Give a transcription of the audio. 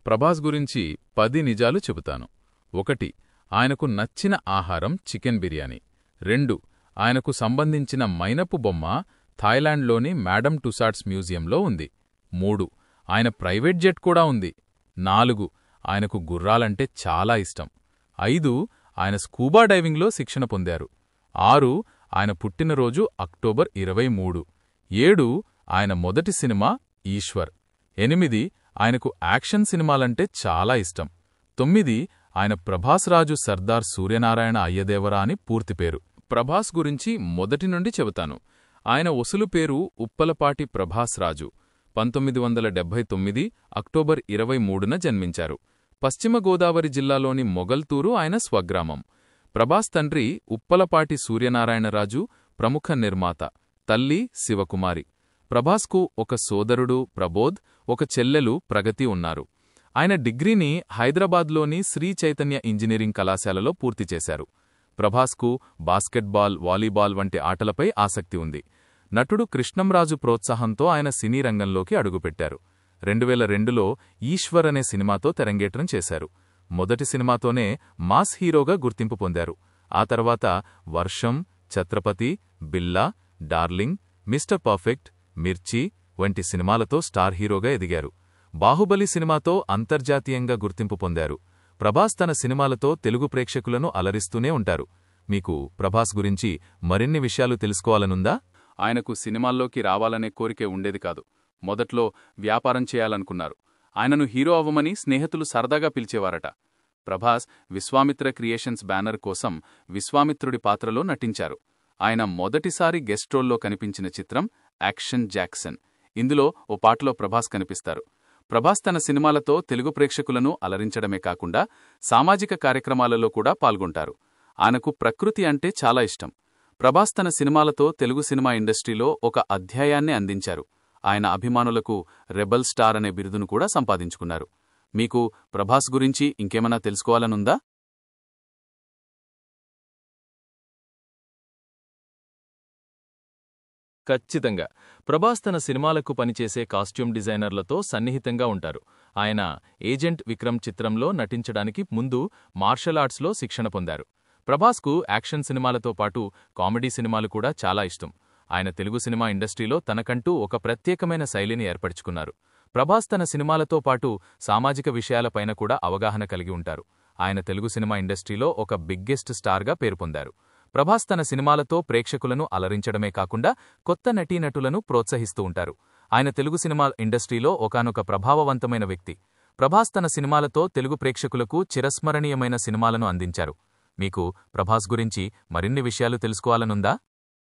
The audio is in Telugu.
ప్రభాస్ గురించి 10 నిజాలు చెబుతాను. 1. ఆయనకు నచ్చిన ఆహారం చికెన్ బిర్యానీ. 2. ఆయనకు సంబంధించిన మైనపు బొమ్మ థాయిలాండ్లోని మేడమ్ టుసాడ్స్ మ్యూజియంలో ఉంది. 3. ఆయన ప్రైవేట్ జెట్ కూడా ఉంది. 4. ఆయనకు గుర్రాలంటే చాలా ఇష్టం. 5. ఆయన స్కూబా డైవింగ్లో శిక్షణ పొందారు. 6. ఆయన పుట్టినరోజు అక్టోబర్ 23. 7. ఆయన మొదటి సినిమా ఈశ్వర్. 8. ఆయనకు యాక్షన్ సినిమాలంటే చాలా ఇష్టం. 9. ఆయన ప్రభాస్ రాజు సర్దార్ సూర్యనారాయణ అయ్యదేవరా అని పూర్తిపేరు. ప్రభాస్ గురించి మొదటి నుండి చెబుతాను. ఆయన ఒసులు పేరు ఉప్పలపాటి ప్రభాస్ రాజు. 1979 అక్టోబర్ 23న జన్మించారు. పశ్చిమ గోదావరి జిల్లాలోని మొగల్తూరు ఆయన స్వగ్రామం. ప్రభాస్ తండ్రి ఉప్పలపాటి సూర్యనారాయణరాజు ప్రముఖ నిర్మాత, తల్లి శివకుమారి. ప్రభాస్కు ఒక సోదరుడు ప్రబోధ్, ఒక చెల్లెలు ప్రగతి ఉన్నారు. ఆయన డిగ్రీని హైదరాబాద్లోని శ్రీ చైతన్య ఇంజనీరింగ్ కళాశాలలో పూర్తిచేశారు. ప్రభాస్కు బాస్కెట్బాల్, వాలీబాల్ వంటి ఆటలపై ఆసక్తి ఉంది. నటుడు కృష్ణంరాజు ప్రోత్సాహంతో ఆయన సినీ రంగంలోకి అడుగుపెట్టారు. 2002లో ఈశ్వర్ అనే సినిమాతో తెరంగేట్రం చేశారు. మొదటి సినిమాతోనే మాస్ హీరోగా గుర్తింపు పొందారు. ఆ తర్వాత వర్షం, ఛత్రపతి, బిల్లా, డార్లింగ్, మిస్టర్ పర్ఫెక్ట్, మిర్చి వంటి సినిమాలతో స్టార్ హీరోగా ఎదిగారు. బాహుబలి సినిమాతో అంతర్జాతీయంగా గుర్తింపు పొందారు. ప్రభాస్ తన సినిమాలతో తెలుగు ప్రేక్షకులను అలరిస్తూనే ఉంటారు. మీకు ప్రభాస్ గురించి మరిన్ని విషయాలు తెలుసుకోవాలనుందా? ఆయనకు సినిమాల్లోకి రావాలనే కోరికే ఉండేది కాదు. మొదట్లో వ్యాపారం చేయాలనుకున్నారు. ఆయనను హీరో అవ్వమని స్నేహితులు సరదాగా పిలిచేవారట. ప్రభాస్ విశ్వామిత్ర క్రియేషన్స్ బ్యానర్ కోసం విశ్వామిత్రుడి పాత్రలో నటించారు. ఆయన మొదటిసారి గెస్ట్ రోల్లో కనిపించిన చిత్రం యాక్షన్ జాక్సన్. ఇందులో ఓ పాటలో ప్రభాస్ కనిపిస్తారు. ప్రభాస్ తన సినిమాలతో తెలుగు ప్రేక్షకులను అలరించడమే కాకుండా సామాజిక కార్యక్రమాలలో కూడా పాల్గొంటారు. ఆయనకు ప్రకృతి అంటే చాలా ఇష్టం. ప్రభాస్ తన సినిమాలతో తెలుగు సినిమా ఇండస్ట్రీలో ఒక అధ్యాయాన్ని అందించారు. ఆయన అభిమానులకు రెబల్ స్టార్ అనే బిరుదును కూడా సంపాదించుకున్నారు. మీకు ప్రభాస్ గురించి ఇంకేమన్నా తెలుసుకోవాలనుందా? ఖచ్చితంగా. ప్రభాస్ తన సినిమాలకు పనిచేసే కాస్ట్యూమ్ డిజైనర్లతో సన్నిహితంగా ఉంటారు. ఆయన ఏజెంట్ విక్రమ్ చిత్రంలో నటించడానికి ముందు మార్షల్ ఆర్ట్స్లో శిక్షణ పొందారు. ప్రభాస్కు యాక్షన్ సినిమాలతో పాటు కామెడీ సినిమాలు కూడా చాలా ఇష్టం. ఆయన తెలుగు సినిమా ఇండస్ట్రీలో తనకంటూ ఒక ప్రత్యేకమైన శైలిని ఏర్పరచుకున్నారు. ప్రభాస్ తన సినిమాలతో పాటు సామాజిక విషయాలపైన కూడా అవగాహన కలిగి ఉంటారు. ఆయన తెలుగు సినిమా ఇండస్ట్రీలో ఒక బిగ్గెస్ట్ స్టార్గా పేరు పొందారు. ప్రభాస్ తన సినిమాలతో ప్రేక్షకులను అలరించడమే కాకుండా కొత్త నటీనటులను ప్రోత్సహిస్తూ ఉంటారు. ఆయన తెలుగు సినిమా ఇండస్ట్రీలో ఒకానొక ప్రభావవంతమైన వ్యక్తి. ప్రభాస్ తన సినిమాలతో తెలుగు ప్రేక్షకులకు చిరస్మరణీయమైన సినిమాలను అందించారు. మీకు ప్రభాస్ గురించి మరిన్ని విషయాలు తెలుసుకోవాలనుందా?